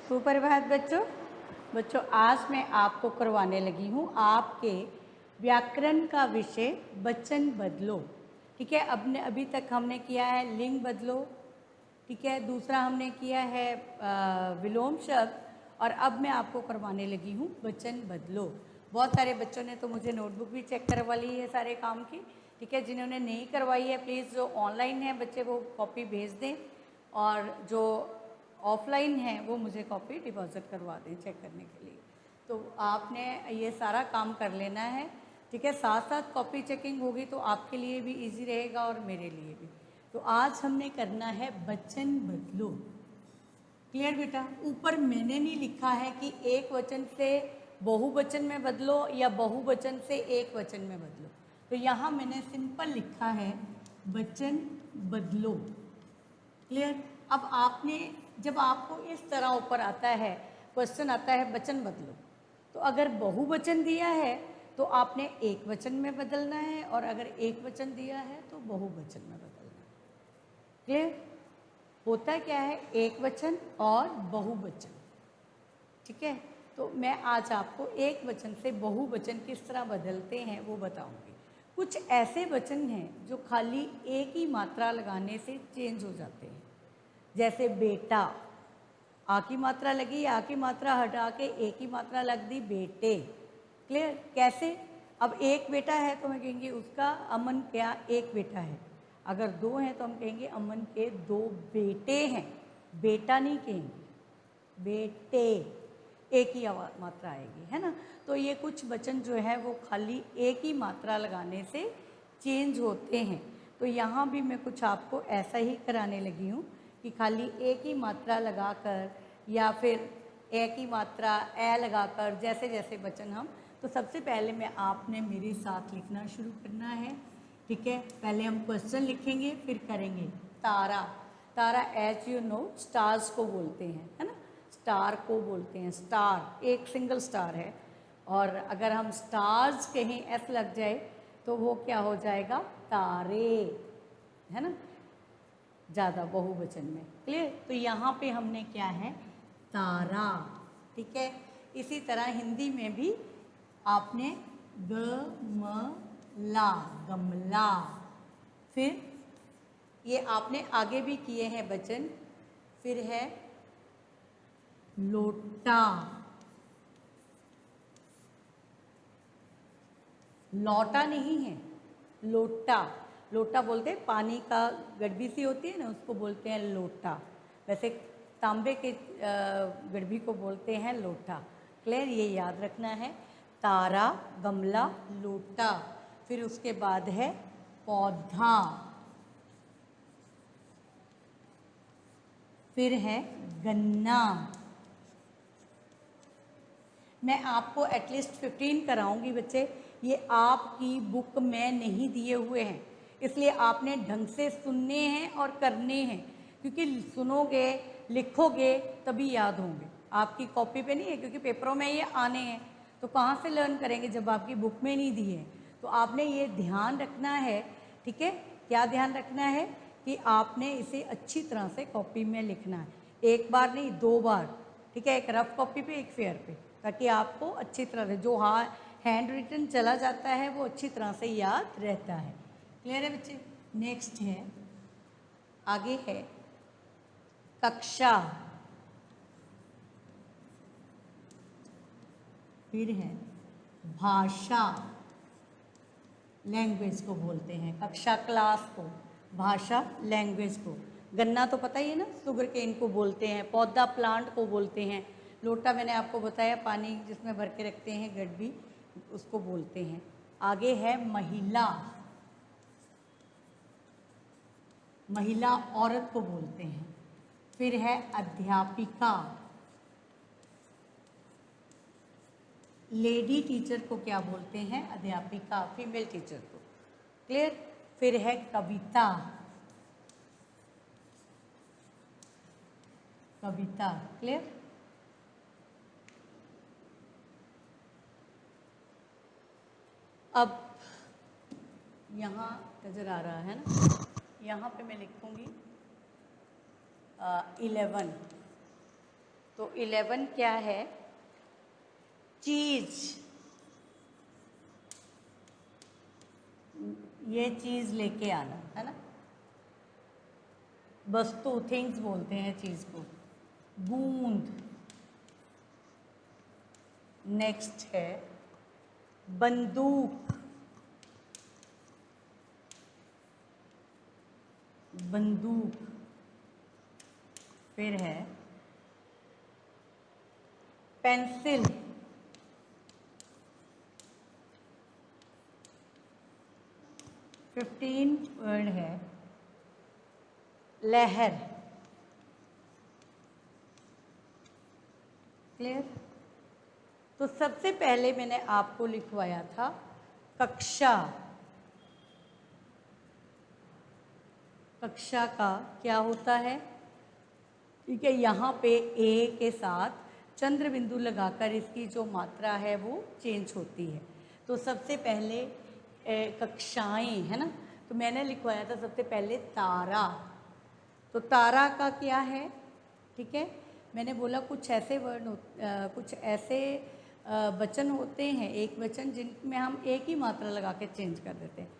सुप्रभात बच्चों, आज मैं आपको करवाने लगी हूँ आपके व्याकरण का विषय वचन बदलो। ठीक है, अभी तक हमने किया है लिंग बदलो। ठीक है, दूसरा हमने किया है विलोम शब्द, और अब मैं आपको करवाने लगी हूँ वचन बदलो। बहुत सारे बच्चों ने तो मुझे नोटबुक भी चेक करवा ली है सारे काम की। ठीक है, जिन्होंने नहीं करवाई है प्लीज़ जो ऑनलाइन है बच्चे वो कॉपी भेज दें, और जो ऑफलाइन है वो मुझे कॉपी डिपॉजिट करवा दें चेक करने के लिए। तो आपने ये सारा काम कर लेना है। ठीक है, साथ साथ कॉपी चेकिंग होगी तो आपके लिए भी इजी रहेगा और मेरे लिए भी। तो आज हमने करना है वचन बदलो। क्लियर बेटा? ऊपर मैंने नहीं लिखा है कि एक वचन से बहुवचन में बदलो या बहुवचन से एक वचन में बदलो। तो यहाँ मैंने सिंपल लिखा है वचन बदलो। क्लियर? अब आपने जब आपको इस तरह ऊपर आता है क्वेश्चन आता है वचन बदलो, तो अगर बहुवचन दिया है तो आपने एक वचन में बदलना है, और अगर एक वचन दिया है तो बहुवचन में बदलना है। क्लियर? होता क्या है एक वचन और बहुवचन। ठीक है, तो मैं आज आपको एक वचन से बहुवचन किस तरह बदलते हैं वो बताऊंगी। कुछ ऐसे वचन हैं जो खाली एक ही मात्रा लगाने से चेंज हो जाते हैं, जैसे बेटा, आ की मात्रा लगी, आ की मात्रा हटा के एक ही मात्रा लग दी बेटे। क्लियर? कैसे? अब एक बेटा है तो मैं कहेंगे उसका अमन क्या एक बेटा है। अगर दो हैं तो हम कहेंगे अमन के दो बेटे हैं, बेटा नहीं कहेंगे, बेटे। एक ही मात्रा आएगी, है ना? तो ये कुछ वचन जो है वो खाली एक ही मात्रा लगाने से चेंज होते हैं। तो यहाँ भी मैं कुछ आपको ऐसा ही कराने लगी हूँ कि खाली एक ही मात्रा लगाकर या फिर एक ही मात्रा ए लगाकर जैसे जैसे वचन हम। तो सबसे पहले मैं आपने मेरे साथ लिखना शुरू करना है। ठीक है, पहले हम क्वेश्चन लिखेंगे फिर करेंगे। तारा, तारा एज यू नो स्टार्स को बोलते हैं, है ना? स्टार को बोलते हैं, स्टार एक सिंगल स्टार है, और अगर हम स्टार्स कहें एस लग जाए तो वो क्या हो जाएगा तारे, है ना? ज़्यादा बहुवचन में। क्लियर? तो यहाँ पे हमने क्या है तारा। ठीक है, इसी तरह हिंदी में भी आपने गमला, गमला। फिर ये आपने आगे भी किए हैं वचन। फिर है लोटा, लौटा नहीं है, लोटा। लोटा बोलते हैं पानी का गड़बी सी होती है ना, उसको बोलते हैं लोटा। वैसे तांबे के गड़बी को बोलते हैं लोटा। क्लियर? ये याद रखना है। तारा, गमला, लोटा। फिर उसके बाद है पौधा। फिर है गन्ना। मैं आपको एटलीस्ट 15 कराऊंगी बच्चे, ये आपकी बुक में नहीं दिए हुए हैं, इसलिए आपने ढंग से सुनने हैं और करने हैं, क्योंकि सुनोगे लिखोगे तभी याद होंगे। आपकी कॉपी पे नहीं है, क्योंकि पेपरों में ये आने हैं, तो कहाँ से लर्न करेंगे जब आपकी बुक में नहीं दिए हैं। तो आपने ये ध्यान रखना है। ठीक है, क्या ध्यान रखना है कि आपने इसे अच्छी तरह से कॉपी में लिखना है, एक बार नहीं दो बार। ठीक है, एक रफ कॉपी पे एक फेयर पे, ताकि आपको अच्छी तरह से जो हैंड रिटन चला जाता है वो अच्छी तरह से याद रहता है। क्लियर है बच्चे? नेक्स्ट है, आगे है कक्षा। फिर है भाषा, लैंग्वेज को बोलते हैं। कक्षा क्लास को, भाषा लैंग्वेज को। गन्ना तो पता ही है ना, शुगर केन को बोलते हैं। पौधा प्लांट को बोलते हैं। लोटा मैंने आपको बताया पानी जिसमें भर के रखते हैं गड़बी, उसको बोलते हैं। आगे है महिला, महिला औरत को बोलते हैं। फिर है अध्यापिका, लेडी टीचर को क्या बोलते हैं अध्यापिका, फीमेल टीचर को। क्लियर? फिर है कविता, कविता। क्लियर? अब यहाँ नज़र आ रहा है ना, यहाँ पे मैं लिखूँगी 11। तो 11 क्या है? चीज। ये चीज लेके आना है ना, वस्तु, थिंग्स बोलते हैं चीज को। बूंद। नेक्स्ट है बंदूक। बंदूक। फिर है पेंसिल। फिफ्टीन वर्ड है लहर। क्लियर? तो सबसे पहले मैंने आपको लिखवाया था कक्षा। कक्षा का क्या होता है? ठीक है, यहाँ पे ए के साथ चंद्र बिंदु लगाकर इसकी जो मात्रा है वो चेंज होती है। तो सबसे पहले कक्षाएं है ना, तो मैंने लिखवाया था सबसे पहले तारा। तो तारा का क्या है? ठीक है, मैंने बोला कुछ ऐसे वर्ड कुछ ऐसे वचन होते हैं, एक वचन जिनमें हम एक ही मात्रा लगा के चेंज कर देते हैं।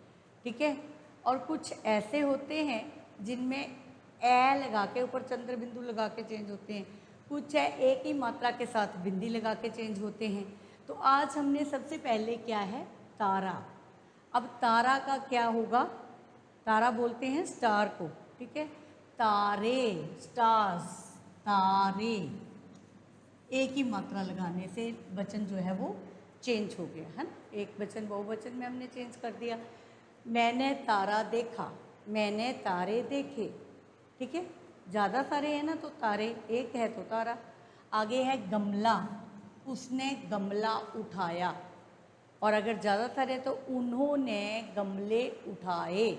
ठीक है, और कुछ ऐसे होते हैं जिनमें ए लगा के ऊपर चंद्र बिंदु लगा के चेंज होते हैं। कुछ है एक ही मात्रा के साथ बिंदी लगा के चेंज होते हैं। तो आज हमने सबसे पहले क्या है? तारा। अब तारा का क्या होगा? तारा बोलते हैं स्टार को। ठीक है, तारे, स्टार्स, तारे। एक ही मात्रा लगाने से वचन जो है वो चेंज हो गया है ना, एक वचन बहुवचन में हमने चेंज कर दिया। मैंने तारा देखा, मैंने तारे देखे। ठीक है, ज़्यादा सारे हैं ना तो तारे, एक है तो तारा। आगे है गमला, उसने गमला उठाया। और अगर ज़्यादा सारे तो उन्होंने गमले उठाए।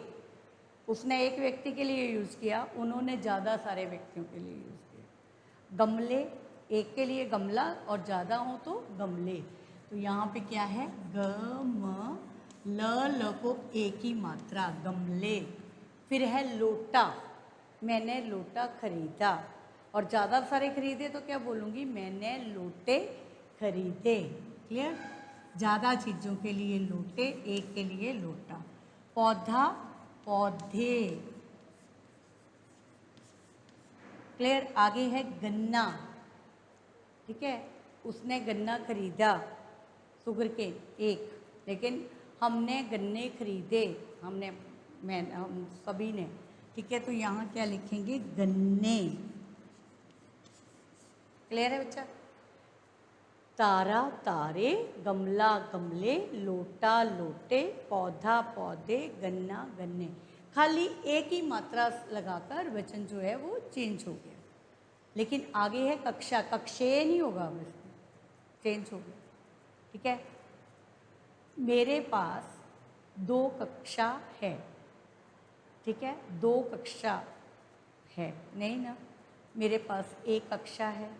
उसने एक व्यक्ति के लिए यूज़ किया, उन्होंने ज़्यादा सारे व्यक्तियों के लिए यूज़ किया। गमले, एक के लिए गमला और ज़्यादा हो तो गमले। तो यहाँ पे क्या है? ग म ल को एक ही मात्रा, गमले। फिर है लोटा, मैंने लोटा खरीदा। और ज़्यादा सारे खरीदे तो क्या बोलूँगी? मैंने लोटे खरीदे। क्लियर? ज़्यादा चीज़ों के लिए लोटे, एक के लिए लोटा। पौधा, पौधे। क्लियर? आगे है गन्ना। ठीक है, उसने गन्ना खरीदा, शुगर केन एक, लेकिन हमने गन्ने खरीदे, हम सभी ने। ठीक है, तो यहाँ क्या लिखेंगे? गन्ने। क्लियर है बच्चा? तारा, तारे, गमला, गमले, लोटा, लोटे, पौधा, पौधे, गन्ना, गन्ने। खाली एक ही मात्रा लगाकर वचन जो है वो चेंज हो गया। लेकिन आगे है कक्षा, कक्षे नहीं होगा, बस चेंज हो गया। ठीक है, मेरे पास 2 कक्षा है। ठीक है, 2 कक्षा है, नहीं ना, मेरे पास 1 कक्षा है।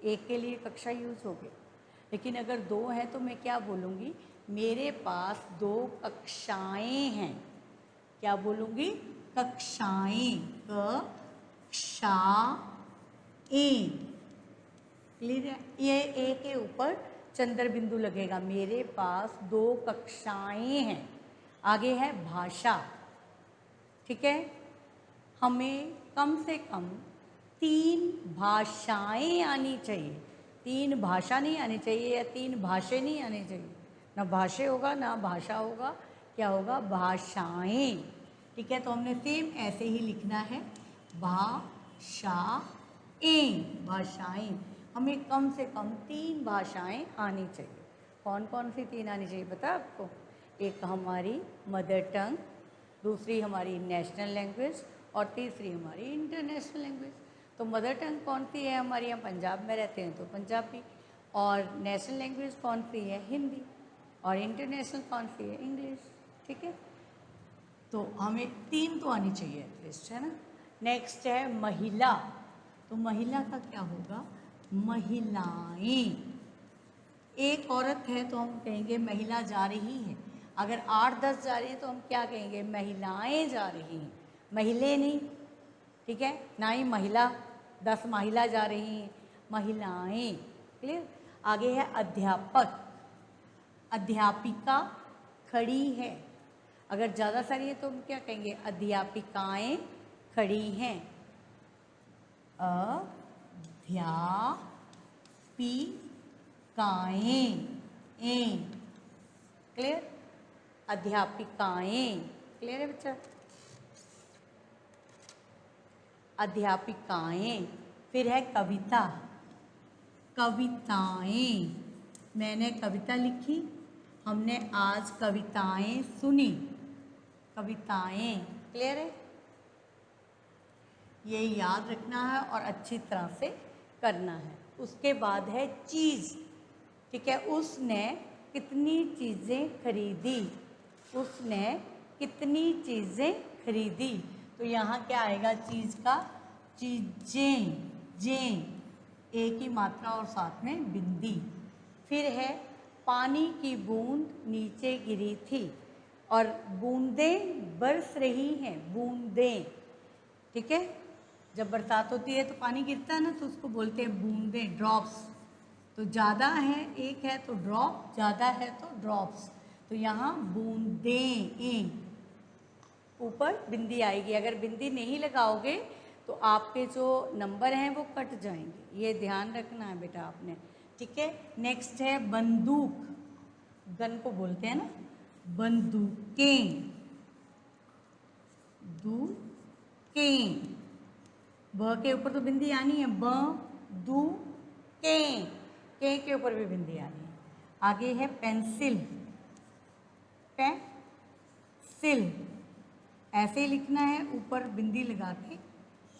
एक के लिए कक्षा यूज़ हो गया। लेकिन अगर 2 है तो मैं क्या बोलूँगी? मेरे पास 2 कक्षाएं हैं। क्या बोलूँगी? कक्षाएं, कक्षाएं। क्लियर है? ये ए के ऊपर चंद्र बिंदु लगेगा। मेरे पास 2 कक्षाएं हैं। आगे है भाषा। ठीक है, हमें कम से कम 3 भाषाएं आनी चाहिए। 3 भाषा नहीं आनी चाहिए या 3 भाषे नहीं आनी चाहिए। ना भाषे होगा ना भाषा होगा, क्या होगा? भाषाएं। ठीक है, तो हमने सेम ऐसे ही लिखना है, भाषाएं, भाषाएं। हमें कम से कम 3 भाषाएं आनी चाहिए। कौन कौन सी 3 आनी चाहिए पता है आपको? एक हमारी मदर टंग, दूसरी हमारी नेशनल लैंग्वेज और तीसरी हमारी इंटरनेशनल लैंग्वेज। तो मदर टंग कौन सी है हमारी? यहाँ पंजाब में रहते हैं तो पंजाबी। और नेशनल लैंग्वेज कौन सी है? हिंदी। और इंटरनेशनल कौन सी है? इंग्लिश। ठीक है, तो हमें 3 तो आनी चाहिए एटलीस्ट, है ना। नेक्स्ट है महिला। तो महिला का क्या होगा? महिलाएं। एक औरत है तो हम कहेंगे महिला जा रही है। अगर 8-10 जा रही है तो हम क्या कहेंगे? महिलाएं जा रही हैं, महिले नहीं। ठीक है, ना ही महिला, 10 महिला जा रही हैं। महिलाएं। क्लियर। आगे है अध्यापक, अध्यापिका खड़ी है। अगर ज़्यादा सारी है तो हम क्या कहेंगे, अध्यापिकाएं खड़ी हैं। अध्यापिकाएं, क्लियर, अध्यापिकाएं। क्लियर है बच्चा, अध्यापिकाएं। फिर है कविता, कविताएं। मैंने कविता लिखी, हमने आज कविताएं सुनी, कविताएं। क्लियर है, ये याद रखना है और अच्छी तरह से करना है। उसके बाद है चीज़, ठीक है। उसने कितनी चीज़ें खरीदी, उसने कितनी चीज़ें खरीदी। तो यहाँ क्या आएगा चीज़ का, चीज़ें, जें, एक ही मात्रा और साथ में बिंदी। फिर है पानी की बूंद नीचे गिरी थी, और बूंदें बरस रही हैं, बूंदें, ठीक है। जब बरसात होती है तो पानी गिरता है ना, तो उसको बोलते हैं बूंदें, ड्रॉप्स। तो ज़्यादा है, एक है तो ड्रॉप, ज़्यादा है तो ड्रॉप्स। तो यहाँ बूंदें, ऊपर बिंदी आएगी। अगर बिंदी नहीं लगाओगे तो आपके जो नंबर हैं वो कट जाएंगे, ये ध्यान रखना है बेटा आपने, ठीक है। नेक्स्ट है बंदूक, गन को बोलते हैं ना, बंदूकें, दूकें, ब के ऊपर तो बिंदी आनी है, ब दू के ऊपर भी बिंदी आनी है। आगे है पेंसिल, पेंसिल, ऐसे ही लिखना है, ऊपर बिंदी लगा के,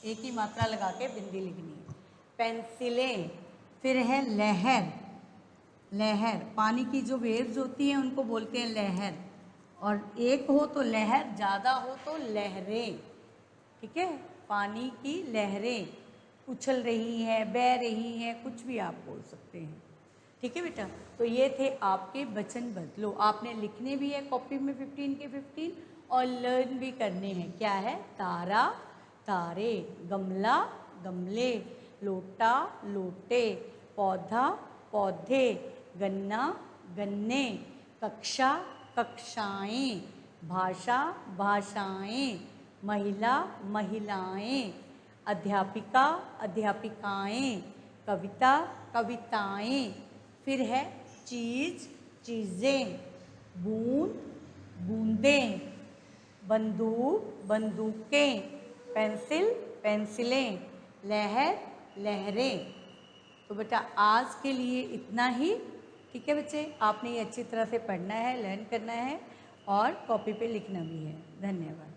एक ही मात्रा लगा के बिंदी लिखनी है, पेंसिलें। फिर है लहर, लहर, पानी की जो वेव्स होती हैं उनको बोलते हैं लहर, और एक हो तो लहर, ज़्यादा हो तो लहरें, ठीक है। पानी की लहरें उछल रही हैं, बह रही हैं, कुछ भी आप बोल सकते हैं, ठीक है बेटा। तो ये थे आपके वचन बदलो। आपने लिखने भी है कॉपी में 15 के 15, और लर्न भी करने हैं। क्या है, तारा, तारे, गमला, गमले, लोटा, लोटे, पौधा, पौधे, गन्ना, गन्ने, कक्षा, कक्षाएं, भाषा, भाषाएं, महिला, महिलाएं, अध्यापिका, अध्यापिकाएं, कविता, कविताएं। फिर है चीज़, चीज़ें, बूंद, बूंदें, बंदूक, बंदूकें, पेंसिल, पेंसिलें, लहर, लहरें। तो बेटा आज के लिए इतना ही, ठीक है बच्चे। आपने ये अच्छी तरह से पढ़ना है, लर्न करना है, और कॉपी पे लिखना भी है। धन्यवाद।